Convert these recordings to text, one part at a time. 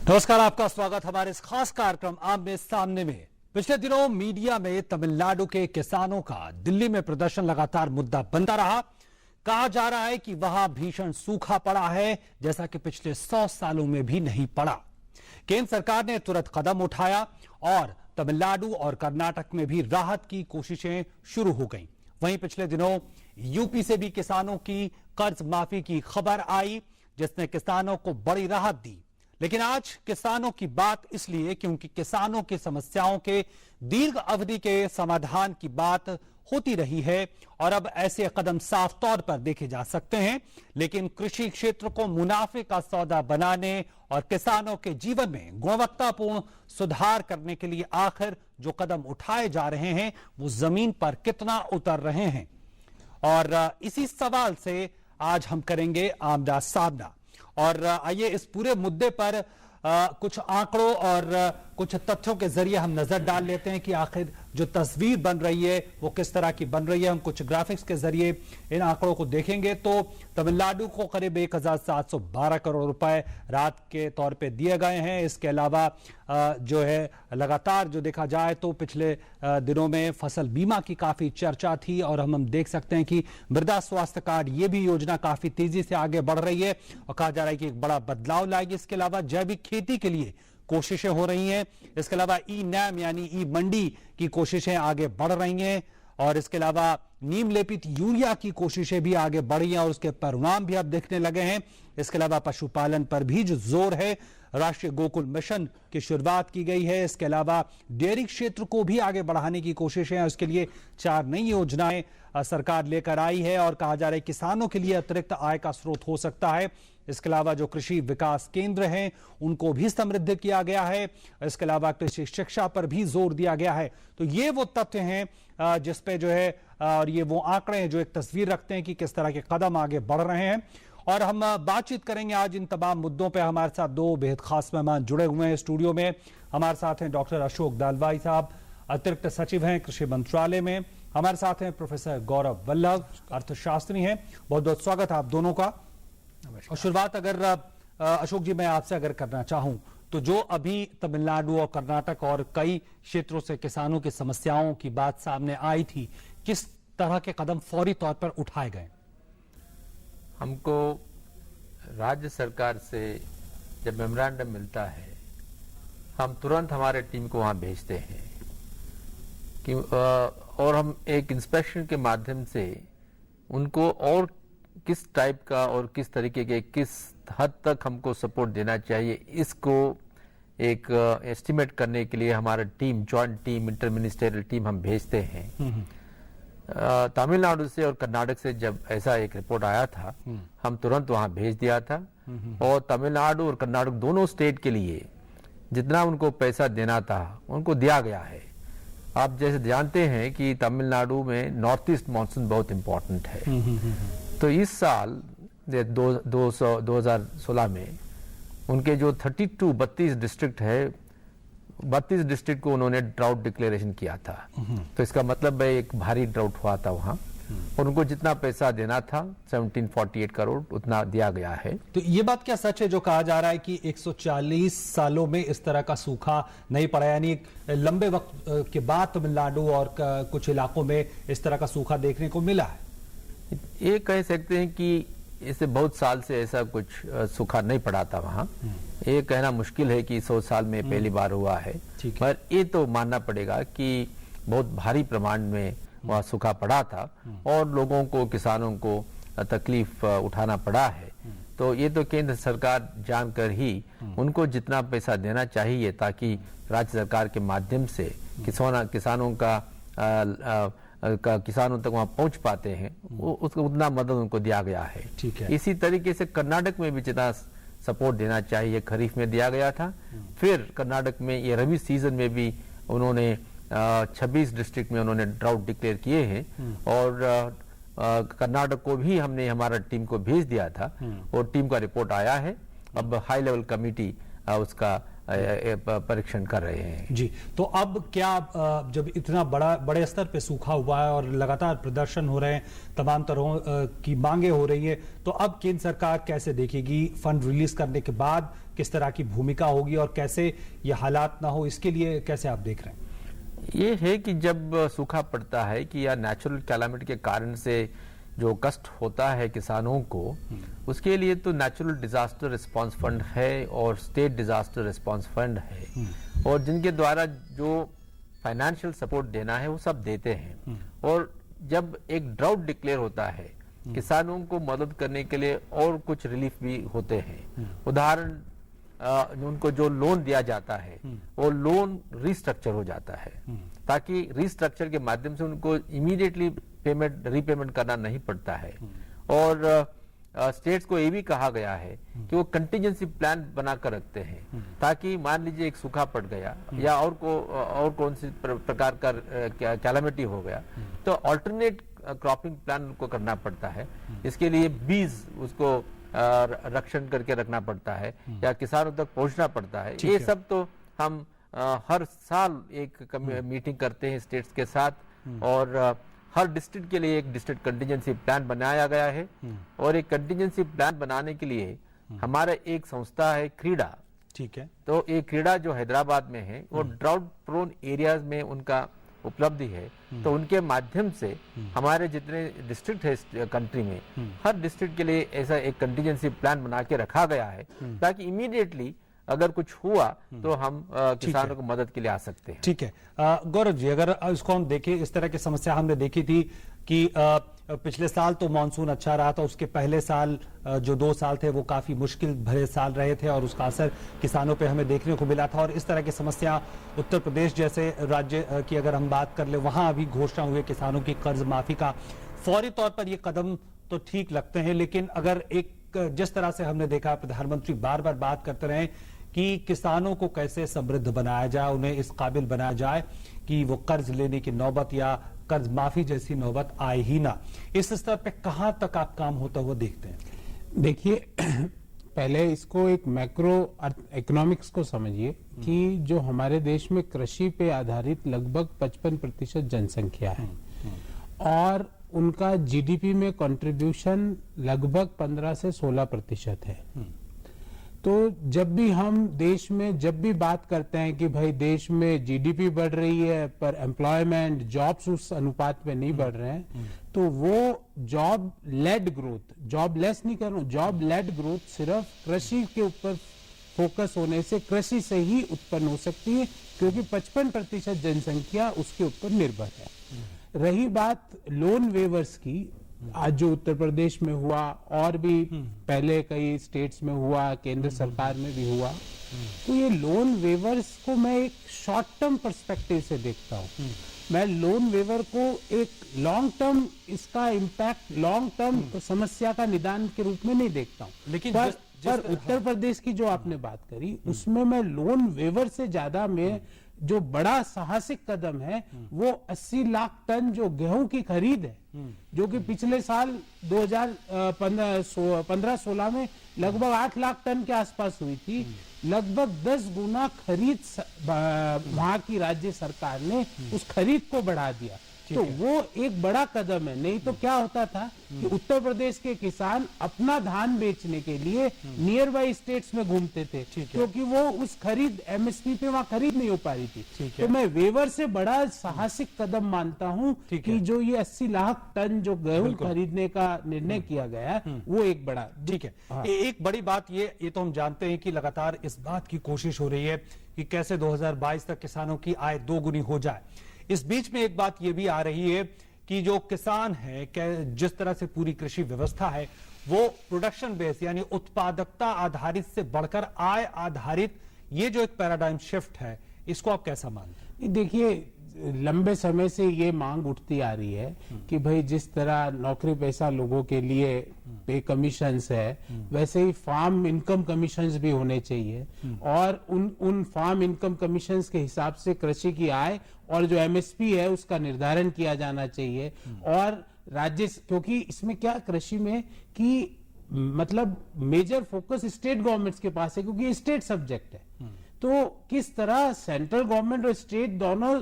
नमस्कार, आपका स्वागत हमारे इस खास कार्यक्रम आमने सामने में। पिछले दिनों मीडिया में तमिलनाडु के किसानों का दिल्ली में प्रदर्शन लगातार मुद्दा बनता रहा। कहा जा रहा है कि वहां भीषण सूखा पड़ा है, जैसा कि पिछले 100 सालों में भी नहीं पड़ा। केंद्र सरकार ने तुरंत कदम उठाया और तमिलनाडु और कर्नाटक में भी राहत की कोशिशें शुरू हो गईं। वहीं पिछले दिनों यूपी से भी किसानों की कर्ज माफी की खबर आई, जिसने किसानों को बड़ी राहत दी। लेकिन आज किसानों की बात इसलिए क्योंकि किसानों की समस्याओं के दीर्घ अवधि के समाधान की बात होती रही है और अब ऐसे कदम साफ तौर पर देखे जा सकते हैं। लेकिन कृषि क्षेत्र को मुनाफे का सौदा बनाने और किसानों के जीवन में गुणवत्तापूर्ण सुधार करने के लिए आखिर जो कदम उठाए जा रहे हैं वो जमीन पर कितना उतर रहे हैं, और इसी सवाल से आज हम करेंगे आमना सामना। और आइए इस पूरे मुद्दे पर कुछ आंकड़ों और कुछ तथ्यों के जरिए हम नजर डाल लेते हैं कि आखिर जो तस्वीर बन रही है वो किस तरह की बन रही है। हम कुछ ग्राफिक्स के जरिए इन आंकड़ों को देखेंगे तो तमिलनाडु को करीब 1712 करोड़ रुपए राहत के तौर पे दिए गए हैं। इसके अलावा जो है लगातार जो देखा जाए तो पिछले दिनों में फसल बीमा की काफी चर्चा थी और हम देख सकते हैं कि मृदा स्वास्थ्य कार्ड ये भी योजना काफी तेजी से आगे बढ़ रही है और कहा जा रहा है कि एक बड़ा बदलाव लाएगी। इसके अलावा जैविक खेती के लिए कोशिशें हो रही हैं। इसके अलावा ई नैम यानी ई मंडी की कोशिशें आगे बढ़ रही हैं और इसके अलावा नीम लेपित यूरिया की कोशिशें भी आगे बढ़ी हैं और उसके परिणाम भी अब दिखने लगे हैं। इसके अलावा पशुपालन पर भी जो जोर है, राष्ट्रीय गोकुल मिशन की शुरुआत की गई है। इसके अलावा डेयरी क्षेत्र को भी आगे बढ़ाने की कोशिशें हैं। उसके लिए 4 नई योजनाएं सरकार लेकर आई है और कहा जा रहा है किसानों के लिए अतिरिक्त आय का स्रोत हो सकता है। इसके अलावा जो कृषि विकास केंद्र हैं उनको भी समृद्ध किया गया है। इसके अलावा कृषि शिक्षा पर भी जोर दिया गया है। तो ये वो तथ्य हैं जिस पे जो है और ये वो आंकड़े हैं जो एक तस्वीर रखते हैं कि किस तरह के कदम आगे बढ़ रहे हैं। और हम बातचीत करेंगे आज इन तमाम मुद्दों पे। हमारे साथ 2 बेहद खास मेहमान जुड़े हुए हैं स्टूडियो में। हमारे साथ हैं डॉक्टर अशोक दालवाई साहब, अतिरिक्त सचिव हैं कृषि मंत्रालय में। हमारे साथ हैं प्रोफेसर गौरव वल्लभ, अर्थशास्त्री हैं। बहुत बहुत स्वागत है आप दोनों का। और शुरुआत अगर अशोक जी मैं आपसे अगर करना चाहूं तो जो अभी तमिलनाडु और कर्नाटक और कई क्षेत्रों से किसानों की समस्याओं की बात सामने आई थी, किस तरह के कदम फौरी तौर पर उठाए गए? हमको राज्य सरकार से जब मेमोरेंडम मिलता है हम तुरंत हमारे टीम को वहां भेजते हैं कि और हम एक इंस्पेक्शन के माध्यम से उनको और किस टाइप का और किस तरीके के किस हद तक हमको सपोर्ट देना चाहिए इसको एक एस्टिमेट करने के लिए हमारा team, joint team, inter ministerial team हम भेजते हैं। तमिलनाडु से और कर्नाटक से जब ऐसा एक रिपोर्ट आया था हम तुरंत वहां भेज दिया था और तमिलनाडु और कर्नाटक दोनों स्टेट के लिए जितना उनको पैसा देना था उनको दिया गया है। आप जैसे जानते हैं कि तमिलनाडु में नॉर्थ ईस्ट मानसून बहुत इंपॉर्टेंट है। तो इस साल 2016 में उनके जो 32 डिस्ट्रिक्ट है, 32 डिस्ट्रिक्ट को उन्होंने ड्राउट डिक्लेरेशन किया था। तो इसका मतलब है एक भारी ड्राउट हुआ था वहां और उनको जितना पैसा देना था 1748 करोड़ उतना दिया गया है। तो ये बात क्या सच है जो कहा जा रहा है कि 140 सालों में इस तरह का सूखा नहीं पड़ा, यानी लंबे वक्त के बाद तमिलनाडु और कुछ इलाकों में इस तरह का सूखा देखने को मिला है? ये कह सकते हैं कि इसे बहुत साल से ऐसा कुछ सूखा नहीं पड़ा था वहां। ये कहना मुश्किल है कि 100 साल में पहली बार हुआ है, पर ये तो मानना पड़ेगा कि बहुत भारी प्रमाण में वहाँ सूखा पड़ा था और लोगों को, किसानों को तकलीफ उठाना पड़ा है। तो ये तो केंद्र सरकार जानकर ही उनको जितना पैसा देना चाहिए ताकि राज्य सरकार के माध्यम से किसानों किसानों तक वहां पहुंच पाते हैं, वो उसको उतना मदद उनको दिया गया है। ठीक है। इसी तरीके से कर्नाटक में भी जितना सपोर्ट देना चाहिए खरीफ में दिया गया था। फिर कर्नाटक में ये रबी सीजन में भी उन्होंने 26 डिस्ट्रिक्ट में उन्होंने ड्राउट डिक्लेयर किए हैं और कर्नाटक को भी हमने हमारा टीम को भेज दिया था और टीम का रिपोर्ट आया है। अब हाई लेवल कमेटी उसका परीक्षण कर रहे हैं। जी, तो अब क्या जब इतना बड़े स्तर पे सूखा हुआ है और लगातार प्रदर्शन हो रहे हैं, तमाम तरह की मांगे हो रही है, तो अब केंद्र सरकार कैसे देखेगी? फंड रिलीज करने के बाद किस तरह की भूमिका होगी और कैसे ये हालात ना हो, इसके लिए कैसे आप देख रहे हैं? ये है कि जब सूखा पड़ता है कि या नेचुरल कैलामिटी के कारण से जो कष्ट होता है किसानों को, उसके लिए तो नेचुरल डिजास्टर रिस्पांस फंड है और स्टेट डिजास्टर रिस्पांस फंड है, और जिनके द्वारा जो फाइनेंशियल सपोर्ट देना है वो सब देते हैं। और जब एक ड्राउट डिक्लेयर होता है, किसानों को मदद करने के लिए और कुछ रिलीफ भी होते हैं। उदाहरण उनको जो लोन दिया जाता है वो लोन रिस्ट्रक्चर हो जाता है, ताकि रिस्ट्रक्चर के माध्यम से उनको इमीडिएटली रीपेमेंट करना नहीं पड़ता है। और स्टेट्स को ये भी कहा गया है कि वो कंटिजेंसी प्लान बनाकर रखते हैं, ताकि मान लीजिए एक सूखा पड़ गया या और कौन सी प्रकार का कैलामिटी हो गया, तो ऑल्टरनेट क्रॉपिंग प्लान उनको करना पड़ता है। इसके लिए बीज उसको रक्षण करके रखना पड़ता है या किसानों तक पहुंचना पड़ता है। ये सब तो हम हर साल एक मीटिंग करते हैं स्टेट्स के साथ, और हर डिस्ट्रिक्ट के लिए एक डिस्ट्रिक्ट कंटिजेंसी प्लान बनाया गया है। और एक कंटिजेंसी प्लान बनाने के लिए हमारा एक संस्था है क्रीडा, ठीक है, तो ये क्रीडा जो हैदराबाद में है वो ड्राउट प्रोन एरियाज में उनका उपलब्धि है। तो उनके माध्यम से हमारे जितने डिस्ट्रिक्ट है कंट्री में, हर डिस्ट्रिक्ट के लिए ऐसा एक कंटिजेंसी प्लान बना के रखा गया है, ताकि इमीडिएटली अगर कुछ हुआ तो हम किसानों को मदद के लिए आ सकते हैं। ठीक है। गौरव जी, अगर इसको हम देखें, इस तरह की समस्या हमने देखी थी कि पिछले साल तो मानसून अच्छा रहा था, उसके पहले साल जो 2 साल थे वो काफी मुश्किल भरे साल रहे थे और उसका असर किसानों पे हमें देखने को मिला था। और इस तरह की समस्या उत्तर प्रदेश जैसे राज्य की अगर हम बात कर ले, वहां अभी घोषणा हुई किसानों की कर्ज माफी का। फौरी तौर पर ये कदम तो ठीक लगते हैं, लेकिन अगर एक जिस तरह से हमने देखा प्रधानमंत्री बार बार बात करते रहे कि किसानों को कैसे समृद्ध बनाया जाए, उन्हें इस काबिल बनाया जाए कि वो कर्ज लेने की नौबत या कर्ज माफी जैसी नौबत आए ही ना, इस स्तर पे कहां तक आप काम होता हुआ देखते हैं? देखिए, पहले इसको एक मैक्रो इकोनॉमिक्स को समझिए कि जो हमारे देश में कृषि पे आधारित लगभग 55% जनसंख्या है और उनका जीडीपी में कंट्रीब्यूशन लगभग 15 से 16% है। तो जब भी हम देश में जब भी बात करते हैं कि भाई देश में जीडीपी बढ़ रही है पर एम्प्लॉयमेंट जॉब्स उस अनुपात में नहीं बढ़ रहे हैं, तो वो job led growth, job less नहीं कर रहा हूं, जॉब लेड ग्रोथ सिर्फ कृषि के ऊपर फोकस होने से, कृषि से ही उत्पन्न हो सकती है, क्योंकि 55% जनसंख्या उसके ऊपर निर्भर है। रही बात लोन वेवर्स की, आज जो उत्तर प्रदेश में हुआ और भी पहले कई स्टेट्स में हुआ, केंद्र सरकार में भी हुआ, तो ये लोन वेवर्स को मैं एक शॉर्ट टर्म पर्सपेक्टिव से देखता हूँ। मैं लोन वेवर को एक लॉन्ग टर्म, इसका इम्पैक्ट लॉन्ग टर्म समस्या का निदान के रूप में नहीं देखता हूँ। लेकिन पर उत्तर प्रदेश की जो आपने बात करी, उसमें मैं लोन वेवर से ज्यादा में जो बड़ा साहसिक कदम है वो 80 लाख टन जो गेहूं की खरीद है, जो कि पिछले साल 2015-16 में लगभग 8 लाख टन के आसपास हुई थी। लगभग 10 गुना खरीद वहां की राज्य सरकार ने उस खरीद को बढ़ा दिया। तो वो एक बड़ा कदम है। नहीं तो क्या होता था कि उत्तर प्रदेश के किसान अपना धान बेचने के लिए नियर बाई स्टेट्स में घूमते थे, क्योंकि वो उस खरीद एमएसपी पे वहां खरीद नहीं हो पा रही थी। तो मैं वेवर से बड़ा साहसिक कदम मानता हूं कि जो ये 80 लाख टन जो गेहूं खरीदने का निर्णय किया गया वो एक बड़ा ठीक है। हाँ। एक बड़ी बात ये तो हम जानते हैं कि लगातार इस बात की कोशिश हो रही है कि कैसे 2022 तक किसानों की आय 2 गुनी हो जाए। इस बीच में एक बात यह भी आ रही है कि जो किसान है, जिस तरह से पूरी कृषि व्यवस्था है वो प्रोडक्शन बेस यानी उत्पादकता आधारित से बढ़कर आय आधारित, ये जो एक पैराडाइम शिफ्ट है, इसको आप कैसा मानते हैं? देखिए, लंबे समय से ये मांग उठती आ रही है कि भाई जिस तरह नौकरी पेशा लोगों के लिए पे कमीशंस है, वैसे ही फार्म इनकम कमीशंस भी होने चाहिए और उन फार्म इनकम कमीशंस के हिसाब से कृषि की आय और जो एमएसपी है उसका निर्धारण किया जाना चाहिए। और राज्य, क्योंकि इसमें क्या कृषि में कि मतलब मेजर फोकस स्टेट गवर्नमेंट्स के पास है, क्योंकि ये स्टेट सब्जेक्ट है। तो किस तरह सेंट्रल गवर्नमेंट और स्टेट दोनों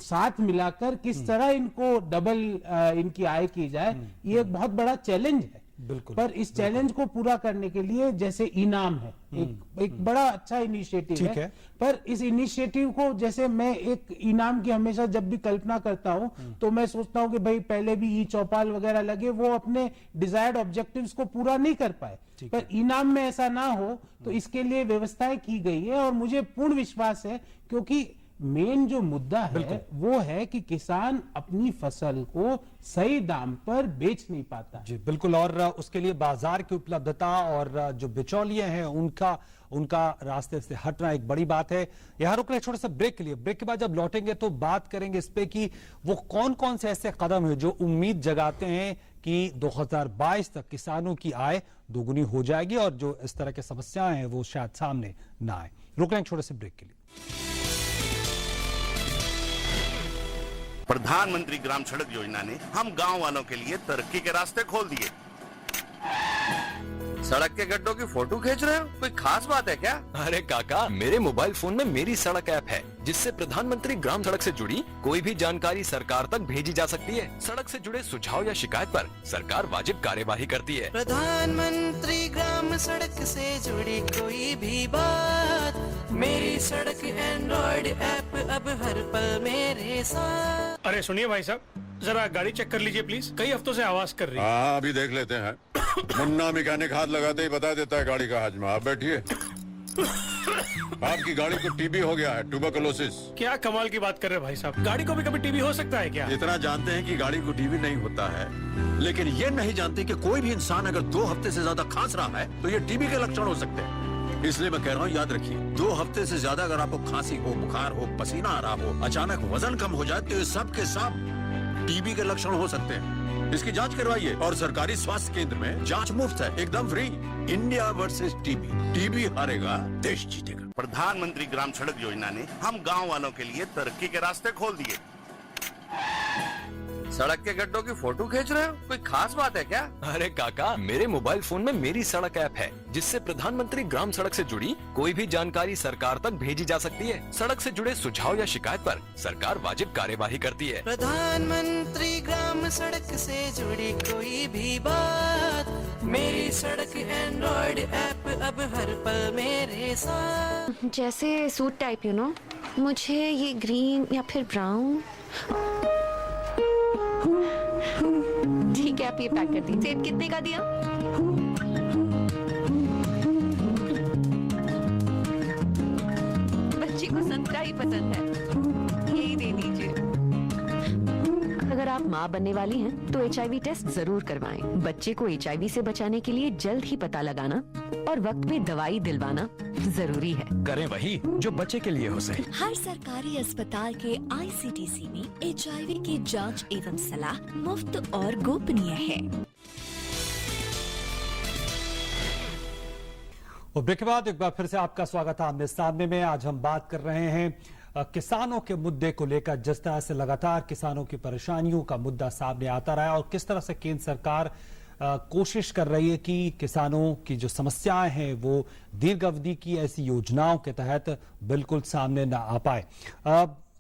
साथ मिलाकर किस तरह इनको डबल इनकी आय की जाए, ये एक बहुत बड़ा चैलेंज है। बिल्कुल। पर इस चैलेंज को पूरा करने के लिए जैसे इनाम है, एक बड़ा अच्छा इनिशिएटिव ठीक है। पर इस इनिशिएटिव को जैसे मैं एक इनाम की हमेशा जब भी कल्पना करता हूं तो मैं सोचता हूं कि भाई पहले भी ई चौपाल वगैरह लगे, वो अपने डिजायर्ड ऑब्जेक्टिव्स को पूरा नहीं कर पाए, पर इनाम में ऐसा ना हो तो इसके लिए व्यवस्थाएं की गई है। और मुझे पूर्ण विश्वास है, क्योंकि मेन जो मुद्दा है वो है कि किसान अपनी फसल को सही दाम पर बेच नहीं पाता। जी बिल्कुल, और उसके लिए बाजार की उपलब्धता और जो बिचौलिए हैं उनका रास्ते से हटना एक बड़ी बात है। यहां रुक रहे छोटे से ब्रेक के लिए, ब्रेक के बाद जब लौटेंगे तो बात करेंगे इस पे कि वो कौन कौन से ऐसे कदम हैं जो उम्मीद जगाते हैं कि 2022 तक किसानों की आय दोगुनी हो जाएगी और जो इस तरह की समस्याएं हैं वो शायद सामने ना आए। रुक रहे हैं छोटे से ब्रेक के लिए। प्रधानमंत्री ग्राम सड़क योजना ने हम गांव वालों के लिए तरक्की के रास्ते खोल दिए। सड़क के गड्ढों की फोटो खींच रहे हो, कोई खास बात है क्या? अरे काका, मेरे मोबाइल फोन में मेरी सड़क ऐप है जिससे प्रधानमंत्री ग्राम सड़क से जुड़ी कोई भी जानकारी सरकार तक भेजी जा सकती है। सड़क से जुड़े सुझाव या शिकायत पर सरकार वाजिब कार्यवाही करती है। प्रधानमंत्री ग्राम सड़क से जुड़ी कोई भी बात, मेरी सड़क एंड्रॉइड ऐप अब हर पल मेरे साथ। अरे सुनिए भाई साहब, जरा गाड़ी चेक कर लीजिए प्लीज, कई हफ्तों से आवाज कर रही है। हाँ अभी देख लेते हैं। मुन्ना मैकेनिक हाथ लगाते ही बता देता है गाड़ी का हाजमा। आप बैठिए। आपकी गाड़ी को टीबी हो गया है, ट्यूबरकुलोसिस। क्या कमाल की बात कर रहे हैं भाई साहब, गाड़ी को भी कभी टीबी हो सकता है क्या? इतना जानते हैं कि गाड़ी को टीबी नहीं होता है, लेकिन ये नहीं जानते कि कोई भी इंसान अगर 2 हफ्ते से ज्यादा खांस रहा है तो ये टीबी के लक्षण हो सकते हैं। इसलिए मैं कह रहा हूँ, याद रखिए, 2 हफ्ते से ज्यादा अगर आपको खांसी हो, बुखार हो, पसीना आ रहा हो, अचानक वजन कम हो जाए तो ये सब के सब टीबी के लक्षण हो सकते हैं। इसकी जांच करवाइए और सरकारी स्वास्थ्य केंद्र में जांच मुफ्त है, एकदम free. India versus TB, TB हारेगा देश जीतेगा। प्रधानमंत्री ग्राम सड़क योजना ने हम गांव वालों के लिए तरक्की के रास्ते खोल दिए। सड़क के गड्ढों की फोटो खींच रहे हो, कोई खास बात है क्या? अरे काका, मेरे मोबाइल फोन में मेरी सड़क ऐप है जिससे प्रधानमंत्री ग्राम सड़क से जुड़ी कोई भी जानकारी सरकार तक भेजी जा सकती है। सड़क से जुड़े सुझाव या शिकायत पर सरकार वाजिब कार्यवाही करती है। प्रधानमंत्री ग्राम सड़क से जुड़ी कोई भी बात, मेरी सड़क एंड्रॉइड ऐप अब हर पल मेरे साथ। जैसे सूट टाइप, यू नो, मुझे ये ग्रीन या फिर ब्राउन। ठीक है, आप ये पैक कर दीजिए। सेब कितने का दिया? बच्ची को संतरा ही पसंद है, यही दे दीजिए। अगर आप माँ बनने वाली हैं तो HIV टेस्ट जरूर करवाएं। बच्चे को HIV से बचाने के लिए जल्द ही पता लगाना और वक्त पे दवाई दिलवाना जरूरी है। करें वही जो बच्चे के लिए हो सके। हर सरकारी अस्पताल के ICTC में HIV की जांच एवं सलाह मुफ्त और गोपनीय है। और ब्रेक के बाद एक बार फिर से आपका स्वागत है आमने सामने में। आज हम बात कर रहे हैं किसानों के मुद्दे को लेकर। जिस तरह से लगातार किसानों की परेशानियों का मुद्दा सामने आता रहा है और किस तरह से केंद्र सरकार कोशिश कर रही है कि किसानों की जो समस्याएं हैं वो दीर्घ अवधि की ऐसी योजनाओं के तहत बिल्कुल सामने ना आ पाए।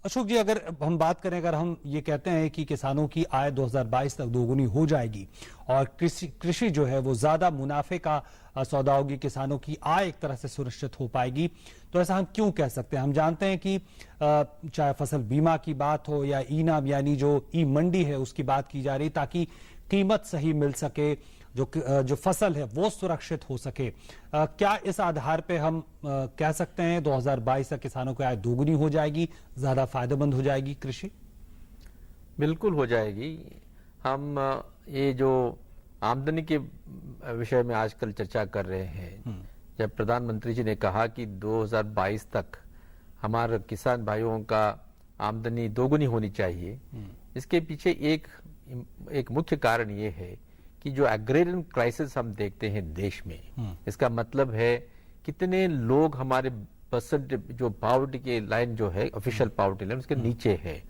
अशोक जी, अगर हम बात करें, अगर हम ये कहते हैं कि किसानों की आय 2022 तक दोगुनी हो जाएगी और कृषि जो है वो ज्यादा मुनाफे का सौदा होगी, किसानों की आय एक तरह से सुनिश्चित हो पाएगी, तो ऐसा हम क्यों कह सकते हैं? हम जानते हैं कि चाहे फसल बीमा की बात हो या ई नाम यानी जो ई मंडी है उसकी बात की जा रही, ताकि कीमत सही मिल सके, जो फसल है वो सुरक्षित हो सके। क्या इस आधार पे हम कह सकते हैं 2022 तक किसानों की आय दोगुनी हो जाएगी, ज्यादा फायदेमंद हो जाएगी कृषि? बिल्कुल हो जाएगी। हम ये जो आमदनी के विषय में आजकल चर्चा कर रहे हैं, जब प्रधानमंत्री जी ने कहा कि 2022 तक हमारे किसान भाइयों का आमदनी दोगुनी होनी चाहिए, इसके पीछे एक मुख्य कारण ये है कि जो एग्रेरियन क्राइसिस हम देखते हैं देश में, इसका मतलब है कितने लोग हमारे परसेंट जो पावर्टी के लाइन जो है, ऑफिशियल पावर्टी लाइन, उसके नीचे है।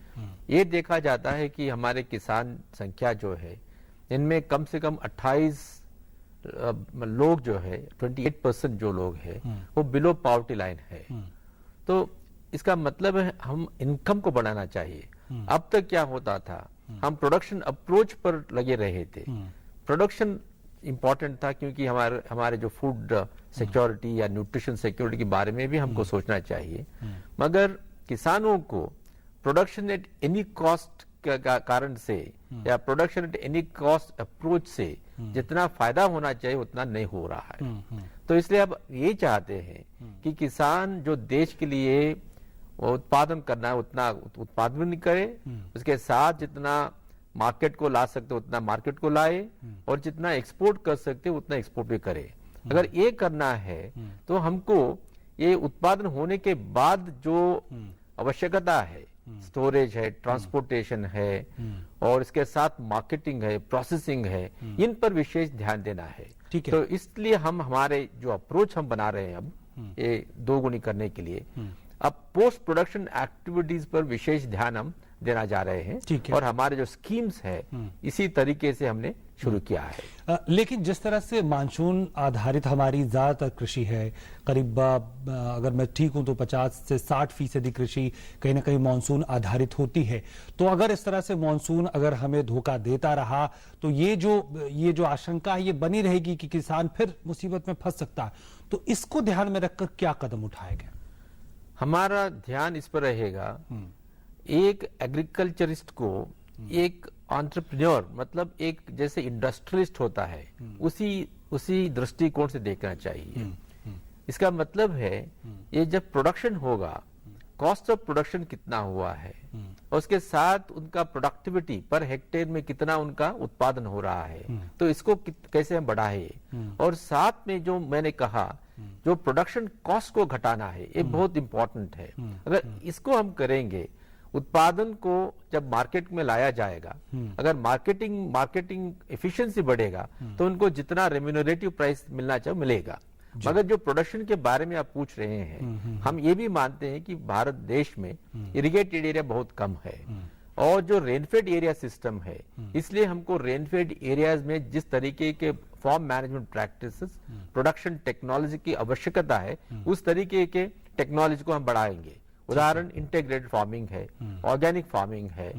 ये देखा जाता है कि हमारे किसान संख्या जो है, इनमें कम से कम 28 लोग जो है, 28% जो लोग हैं वो बिलो पावर्टी लाइन है। तो इसका मतलब है हम इनकम को बढ़ाना चाहिए। अब तक क्या होता था, हम प्रोडक्शन अप्रोच पर लगे रहे थे। प्रोडक्शन इंपॉर्टेंट था क्योंकि हमारे जो फूड सिक्योरिटी या न्यूट्रिशन सिक्योरिटी के बारे में भी हमको सोचना चाहिए, मगर किसानों को प्रोडक्शन एट एनी कॉस्ट का कारण से या production at any cost approach से जितना फायदा होना चाहिए उतना नहीं हो रहा है। तो इसलिए अब ये चाहते हैं कि किसान जो देश के लिए उत्पादन करना है उतना उत्पादन करे, उसके साथ जितना मार्केट को ला सकते उतना मार्केट को लाए और जितना एक्सपोर्ट कर सकते उतना एक्सपोर्ट भी करे। अगर ये करना है तो हमको ये उत्पादन होने के बाद जो आवश्यकता है, स्टोरेज है, ट्रांसपोर्टेशन है और इसके साथ मार्केटिंग है, प्रोसेसिंग है, इन पर विशेष ध्यान देना है। ठीक है। तो इसलिए हम हमारे जो अप्रोच हम बना रहे हैं अब ये दोगुनी करने के लिए, अब पोस्ट प्रोडक्शन एक्टिविटीज पर विशेष ध्यान हम देना जा रहे हैं। ठीक है। और हमारे जो स्कीम्स है इसी तरीके से हमने शुरू किया है। लेकिन जिस तरह से मानसून आधारित हमारी ज्यादातर कृषि है, करीब अगर मैं ठीक हूं तो 50 से 60% कृषि कहीं ना कहीं मानसून आधारित होती है। तो अगर इस तरह से मानसून अगर हमें धोखा देता रहा तो ये जो आशंका है ये बनी रहेगी कि किसान फिर मुसीबत में फंस सकता है। तो इसको ध्यान में रखकर क्या कदम उठाए गए? हमारा ध्यान इस पर रहेगा, एक एग्रीकल्चरिस्ट को एक एंटरप्रेन्योर मतलब एक जैसे इंडस्ट्रियलिस्ट होता है उसी दृष्टिकोण से देखना चाहिए। इसका मतलब है ये जब प्रोडक्शन होगा, कॉस्ट ऑफ प्रोडक्शन कितना हुआ है और उसके साथ उनका प्रोडक्टिविटी पर हेक्टेयर में कितना उनका उत्पादन हो रहा है, तो इसको कैसे हम बढ़ाए। और साथ में जो मैंने कहा जो प्रोडक्शन कॉस्ट को घटाना है ये बहुत इंपॉर्टेंट है। अगर इसको हम करेंगे, उत्पादन को जब मार्केट में लाया जाएगा, अगर मार्केटिंग एफिशिएंसी बढ़ेगा तो उनको जितना रेम्यूनरेटिव प्राइस मिलना चाहिए मिलेगा। मगर जो प्रोडक्शन के बारे में आप पूछ रहे हैं, हम ये भी मानते हैं कि भारत देश में इरिगेटेड एरिया बहुत कम है और जो रेनफेड एरिया सिस्टम है, इसलिए हमको रेनफेड एरियाज में जिस तरीके के farm management practices, production technology की आवश्यकता है उस तरीके के टेक्नोलॉजी को हम बढ़ाएंगे। उदाहरण इंटीग्रेटेड फार्मिंग है, ऑर्गेनिक फार्मिंग है।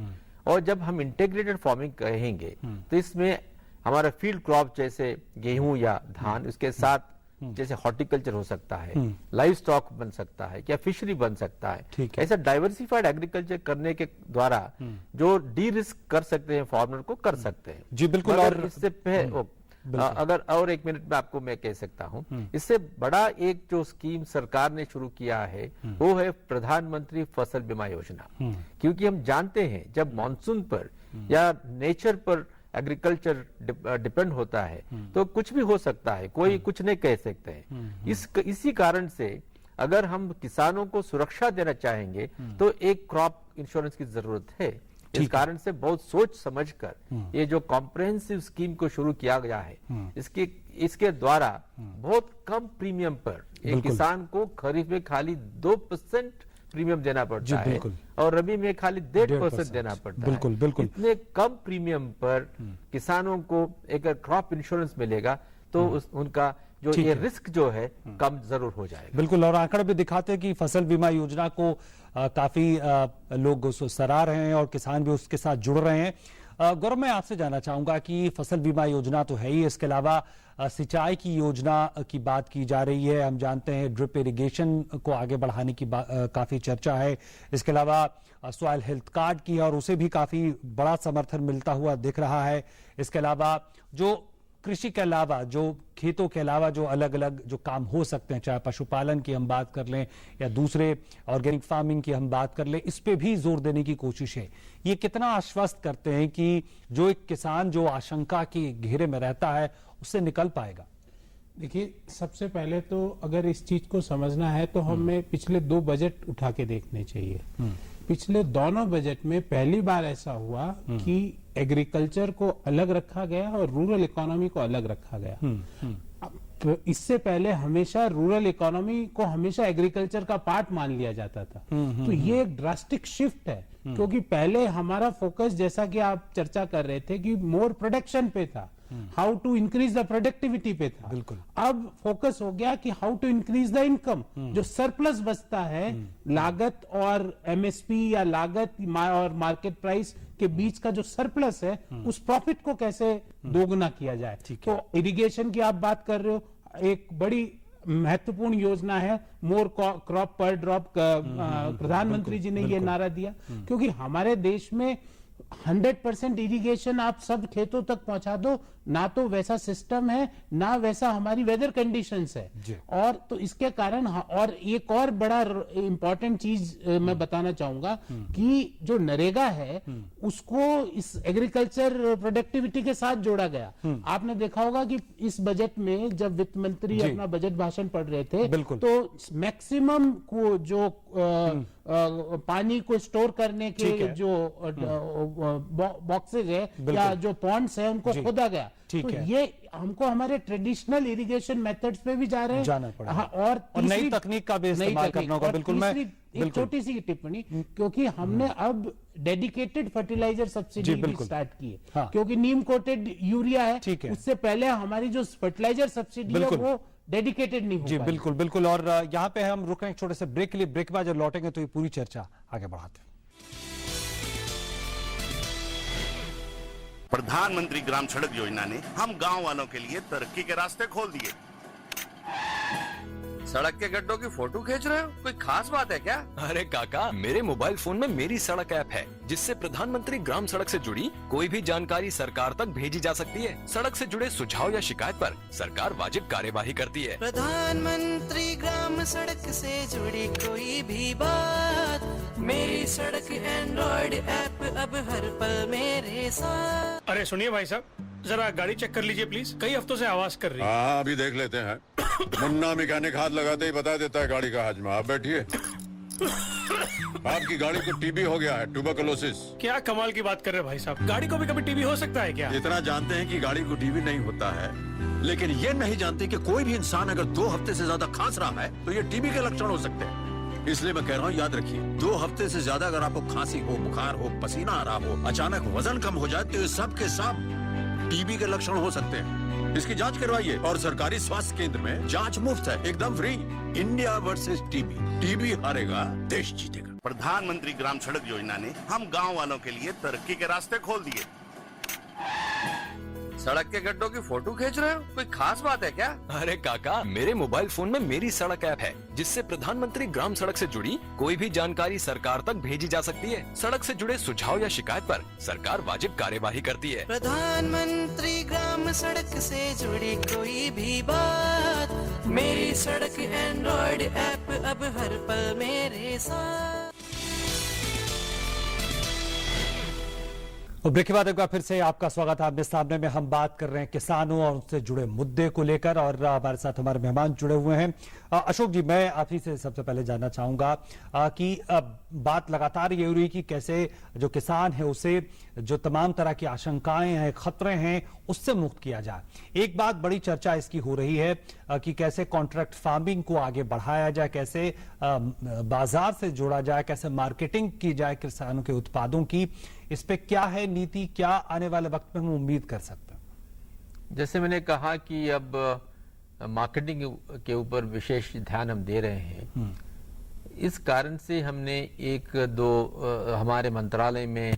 और जब हम इंटीग्रेटेड फार्मिंग कहेंगे तो इसमें हमारा फील्ड क्रॉप जैसे गेहूं या धान, उसके साथ जैसे हॉर्टिकल्चर हो सकता है, लाइव स्टॉक बन सकता है, क्या फिशरी बन सकता है। ऐसा डाइवर्सिफाइड एग्रीकल्चर करने के द्वारा जो डी रिस्क कर सकते हैं फार्मर को कर सकते हैं। जी बिल्कुल। और इससे अगर और एक मिनट में आपको मैं कह सकता हूं, इससे बड़ा एक जो स्कीम सरकार ने शुरू किया है वो है प्रधानमंत्री फसल बीमा योजना। क्योंकि हम जानते हैं जब मॉनसून पर या नेचर पर एग्रीकल्चर डिपेंड होता है तो कुछ भी हो सकता है, कोई कुछ नहीं कह सकते हैं। इसी कारण से अगर हम किसानों को सुरक्षा देना चाहेंगे तो एक क्रॉप इंश्योरेंस की जरूरत है। इस कारण से बहुत सोच समझकर ये जो कॉम्प्रिहेंसिव स्कीम को शुरू किया गया है, इसके द्वारा बहुत कम प्रीमियम पर एक किसान को खरीफ में खाली 2% प्रीमियम देना पड़ता है और रबी में खाली 1.5% देना पड़ता है। बिल्कुल बिल्कुल। इतने कम प्रीमियम पर किसानों को अगर क्रॉप इंश्योरेंस मिलेगा तो उनका जो ये रिस्क जो है कम जरूर हो जाएगा। बिल्कुल। और आंकड़े भी दिखाते हैं कि फसल बीमा योजना को काफी लोग सराह रहे हैं और किसान भी उसके साथ जुड़ रहे हैं। गौरव, मैं आपसे जानना चाहूंगा कि फसल बीमा योजना तो है ही, इसके अलावा सिंचाई की योजना की बात की जा रही है। हम जानते हैं ड्रिप इरिगेशन को आगे बढ़ाने की काफी चर्चा है। इसके अलावा सॉइल हेल्थ कार्ड की और उसे भी काफी बड़ा समर्थन मिलता हुआ दिख रहा है। इसके अलावा जो कृषि के अलावा जो खेतों के अलावा जो अलग अलग जो काम हो सकते हैं, चाहे पशुपालन की हम बात कर लें या दूसरे ऑर्गेनिक फार्मिंग की हम बात कर लें, इस पे भी जोर देने की कोशिश है। ये कितना आश्वस्त करते हैं कि जो एक किसान जो आशंका के घेरे में रहता है उससे निकल पाएगा? देखिए, सबसे पहले तो अगर इस चीज को समझना है तो हमें पिछले 2 बजट उठा के देखने चाहिए। पिछले दोनों बजट में पहली बार ऐसा हुआ कि एग्रीकल्चर को अलग रखा गया और रूरल इकोनॉमी को अलग रखा गया। इससे पहले हमेशा रूरल इकोनॉमी को हमेशा एग्रीकल्चर का पार्ट मान लिया जाता था। तो ये एक ड्रास्टिक शिफ्ट है, क्योंकि पहले हमारा फोकस, जैसा कि आप चर्चा कर रहे थे, कि मोर प्रोडक्शन पे था। How to increase the productivity पे था। बिल्कुल। अब फोकस हो गया कि how to increase the income. जो सरप्लस बचता है लागत और एमएसपी या लागत और मार्केट प्राइस के बीच का जो सरप्लस है उस प्रॉफिट को कैसे दोगुना किया जाए। तो इरिगेशन की आप बात कर रहे हो, एक बड़ी महत्वपूर्ण योजना है मोर क्रॉप पर ड्रॉप। प्रधानमंत्री जी ने ये नारा दिया क्योंकि हमारे देश में 100% इरिगेशन आप सब खेतों तक पहुंचा दो, ना तो वैसा सिस्टम है ना वैसा हमारी वेदर कंडीशंस है। और तो इसके कारण और एक और बड़ा इंपॉर्टेंट चीज मैं बताना चाहूंगा कि जो नरेगा है उसको इस एग्रीकल्चर प्रोडक्टिविटी के साथ जोड़ा गया। आपने देखा होगा कि इस बजट में जब वित्त मंत्री अपना बजट भाषण पढ़ रहे थे तो मैक्सिमम को जो पानी को स्टोर करने के जो बॉक्सेज है या जो पॉन्ड्स है उनको खोदा गया। तो ये हमको हमारे ट्रेडिशनल इरिगेशन मेथड्स पे भी जा रहे हैं, जाना पड़ेगा। हाँ, और नई तकनीक का भी इस्तेमाल करना होगा। बिल्कुल। मैं एक छोटी सी टिप्पणी, क्योंकि हमने अब डेडिकेटेड फर्टिलाइजर सब्सिडी भी स्टार्ट की है। हाँ। क्योंकि नीम कोटेड यूरिया है, उससे पहले हमारी जो फर्टिलाइजर सब्सिडी है वो डेडिकेटेड नहीं हो जी बिल्कुल बिल्कुल। और यहाँ पे हम रुक रहे हैं एक छोटे से ब्रेक के लिए। ब्रेक के बाद जब लौटेंगे तो ये पूरी चर्चा आगे बढ़ाते हैं। प्रधानमंत्री ग्राम सड़क योजना ने हम गांव वालों के लिए तरक्की के रास्ते खोल दिए। सड़क के गड्ढों की फोटो खींच रहे हो, कोई खास बात है क्या? अरे काका, मेरे मोबाइल फोन में मेरी सड़क ऐप है जिससे प्रधानमंत्री ग्राम सड़क से जुड़ी कोई भी जानकारी सरकार तक भेजी जा सकती है। सड़क से जुड़े सुझाव या शिकायत पर सरकार वाजिब कार्यवाही करती है। प्रधानमंत्री ग्राम सड़क से जुड़ी कोई भी बात, मेरी सड़क एंड्रॉइड ऐप अब हर पल मेरे साथ। अरे सुनिए भाई साहब, जरा गाड़ी चेक कर लीजिए प्लीज, कई हफ्तों से आवाज कर रही है। हाँ अभी देख लेते हैं। मुन्ना मैकेनिक हाथ लगाते ही बता देता है गाड़ी का हाजमा। आप बैठिए। आपकी गाड़ी को टीबी हो गया है, ट्यूबरकुलोसिस। क्या कमाल की बात कर रहे हैं भाई साहब, गाड़ी को भी कभी टीबी हो सकता है क्या? इतना जानते हैं कि गाड़ी को टीबी नहीं होता है, लेकिन ये नहीं जानते कि कोई भी इंसान अगर 2 हफ्ते से ज्यादा खांस रहा है तो ये टीबी के लक्षण हो सकते हैं। इसलिए मैं कह रहा हूँ याद रखिए, 2 हफ्ते से ज्यादा अगर आपको खांसी हो, बुखार हो, पसीना आ रहा हो, अचानक वजन कम हो जाए तो ये सब के सब टीबी के लक्षण हो सकते हैं। इसकी जांच करवाइए और सरकारी स्वास्थ्य केंद्र में जांच मुफ्त है, एकदम free. India versus TB, TB हारेगा देश जीतेगा। प्रधानमंत्री ग्राम सड़क योजना ने हम गांव वालों के लिए तरक्की के रास्ते खोल दिए। सड़क के गड्ढों की फोटो खींच रहे हो, कोई खास बात है क्या? अरे काका, मेरे मोबाइल फोन में मेरी सड़क ऐप है जिससे प्रधानमंत्री ग्राम सड़क से जुड़ी कोई भी जानकारी सरकार तक भेजी जा सकती है। सड़क से जुड़े सुझाव या शिकायत पर सरकार वाजिब कार्यवाही करती है। प्रधानमंत्री ग्राम सड़क से जुड़ी कोई भी बात, मेरी सड़क एंड्रॉइड ऐप अब हर पल मेरे साथ। और ब्रेक के बाद एक बार फिर से आपका स्वागत है। आपके सामने में हम बात कर रहे हैं किसानों और उनसे जुड़े मुद्दे को लेकर, और हमारे साथ हमारे मेहमान जुड़े हुए हैं। अशोक जी, मैं आप ही से सबसे पहले जानना चाहूंगा कि बात लगातार ये हो रही कि कैसे जो किसान है उसे जो तमाम तरह की आशंकाएं हैं, खतरे हैं, उससे मुक्त किया जाए। एक बात बड़ी चर्चा इसकी हो रही है कि कैसे कॉन्ट्रैक्ट फार्मिंग को आगे बढ़ाया जाए, कैसे बाजार से जोड़ा जाए, कैसे मार्केटिंग की जाए किसानों के उत्पादों की। इस पे क्या है नीति, क्या आने वाले वक्त में हम उम्मीद कर सकते हैं? जैसे मैंने कहा कि अब मार्केटिंग के ऊपर विशेष ध्यान हम दे रहे हैं। इस कारण से हमने हमारे मंत्रालय में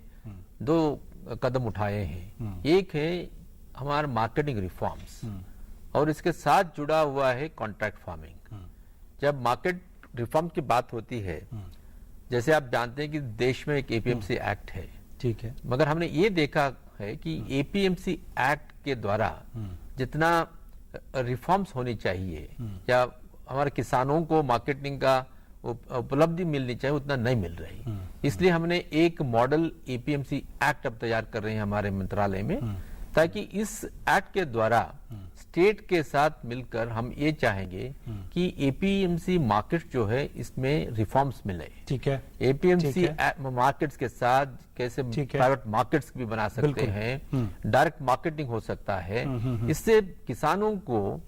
2 कदम उठाए हैं। एक है हमारा मार्केटिंग रिफॉर्म्स और इसके साथ जुड़ा हुआ है कॉन्ट्रैक्ट फार्मिंग। जब मार्केट रिफॉर्म की बात होती है, जैसे आप जानते हैं कि देश में एक एपीएमसी एक्ट है, ठीक है, मगर हमने ये देखा है कि एपीएमसी एक्ट के द्वारा जितना रिफॉर्म्स होनी चाहिए या हमारे किसानों को मार्केटिंग का उपलब्धि मिलनी चाहिए, उतना नहीं मिल रही। इसलिए हमने एक मॉडल एपीएमसी एक्ट अब तैयार कर रहे हैं हमारे मंत्रालय में, ताकि इस एक्ट के द्वारा स्टेट के साथ मिलकर हम ये चाहेंगे कि एपीएमसी मार्केट जो है इसमें रिफॉर्म्स मिले। ठीक है, एपीएमसी मार्केट्स के साथ कैसे प्राइवेट मार्केट्स भी बना सकते हैं, डायरेक्ट मार्केटिंग हो सकता है। इससे किसानों को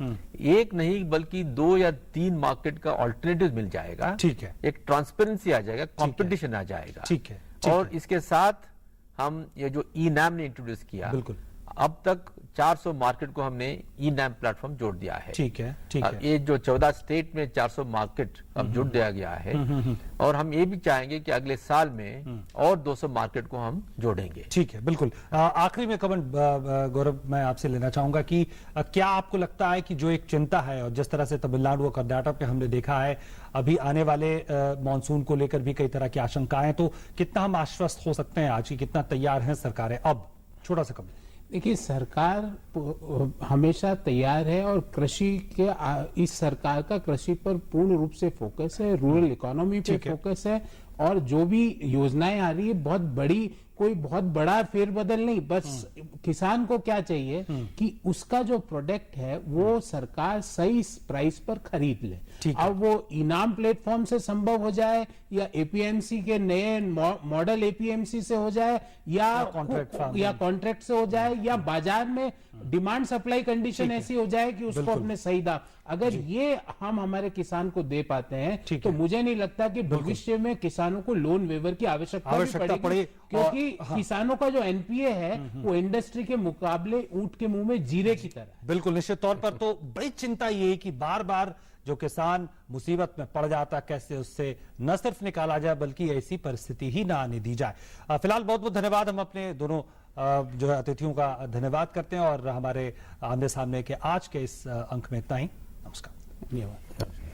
एक नहीं बल्कि 2 या 3 मार्केट का ऑल्टरनेटिव मिल जाएगा। ठीक है, एक ट्रांसपेरेंसी आ जाएगा, कंपटीशन आ जाएगा। ठीक है, और इसके साथ हम ये जो ई नाम ने इंट्रोड्यूस किया, बिल्कुल, अब तक 400 मार्केट को हमने ई नैम प्लेटफॉर्म जोड़ दिया है। ठीक है, ठीक अब है। ये जो 14 स्टेट में 400 मार्केट अब जोड़ दिया गया है और हम ये भी चाहेंगे कि अगले साल में और 200 मार्केट को हम जोड़ेंगे। ठीक है, बिल्कुल। आखिरी में कमेंट गौरव मैं आपसे लेना चाहूंगा कि क्या आपको लगता है कि जो एक चिंता है और जिस तरह से तमिलनाडु और कर्नाटक पे हमने देखा है अभी आने वाले मॉनसून को लेकर भी कई तरह की आशंकाएं, तो कितना हम आश्वस्त हो सकते हैं आज की, कितना तैयार हैं सरकारें? अब छोटा सा कमेंट। देखिए, सरकार हमेशा तैयार है और कृषि के इस सरकार का कृषि पर पूर्ण रूप से फोकस है, रूरल इकोनॉमी पे फोकस है और जो भी योजनाएं आ रही है बहुत बड़ी, कोई बहुत बड़ा फेरबदल नहीं, बस किसान को क्या चाहिए कि उसका जो प्रोडक्ट है वो सरकार सही प्राइस पर खरीद ले। अब वो इनाम प्लेटफॉर्म से संभव हो जाए या एपीएमसी के नए मॉडल एपीएमसी से हो जाए या कॉन्ट्रैक्ट से हो जाए या बाजार में डिमांड सप्लाई कंडीशन ऐसी हो जाए कि उसको अपने सही दाम, अगर ये हम हमारे किसान को दे पाते हैं तो मुझे नहीं लगता कि भविष्य में किसानों को लोन वेवर की आवश्यकता पड़ेगी, क्योंकि किसानों का जो एनपीए है वो इंडस्ट्री के मुकाबले ऊंट के मुंह में जीरे की तरह। बिल्कुल, निश्चित तौर पर तो बड़ी चिंता ये है कि बार बार जो किसान मुसीबत में पड़ जाता, कैसे उससे न सिर्फ निकाला जाए बल्कि ऐसी परिस्थिति ही ना आने दी जाए। फिलहाल बहुत बहुत धन्यवाद। हम अपने दोनों जो है अतिथियों का धन्यवाद करते हैं और हमारे आमने सामने के आज के इस अंक में इतना ही। नमस्कार। धन्यवाद।